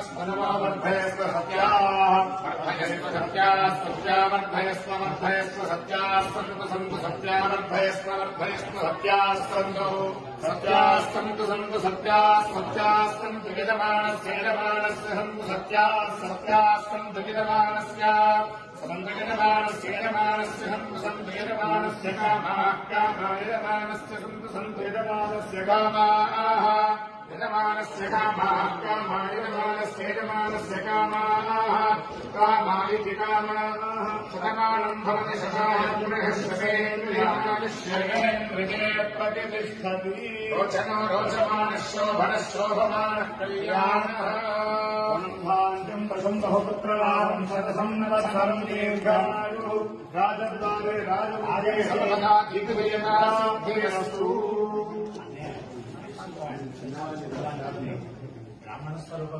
वर्धयस्व सत्याः वर्धयस्व सत्याः सत्या वर्धयस्व वर्धयस्व सत्याः सन्तु सन्तु सत्या वर्धयस्व वर्धयस्व सत्याः सन्तु सत्याः सन्तु सन्तु सत्याः सत्याः सन्तु यजमानस्य यजमानस्य सन्तु सत्याः सत्याः सन्तु यजमानस्य सन्तु यजमानस्य यजमानस्य सन्तु सन्तु यजमानस्य कामाः कामाः यजमानस्य सन्तु सन्तु यजमानस्य कामाः यजमानस्य कामाः कामाः यजमानस्य यजमानस्य कामाः कामा इति कामाः शतमानं भवति शशायन्द्रियश्वसेन्द्रियायुष्येन्द्रिये प्रतिष्ठति रोचनो रोचमानः शोभनः शोभमानः कल्याणः भान्यं प्रसं बहुपुत्रलाभं शतसं नवत्सरं दीर्घायुः राजद्वारे राजभागे सर्वदा दिग्विजया सिद्धिरस्तु ब्राह्मण स्वरूप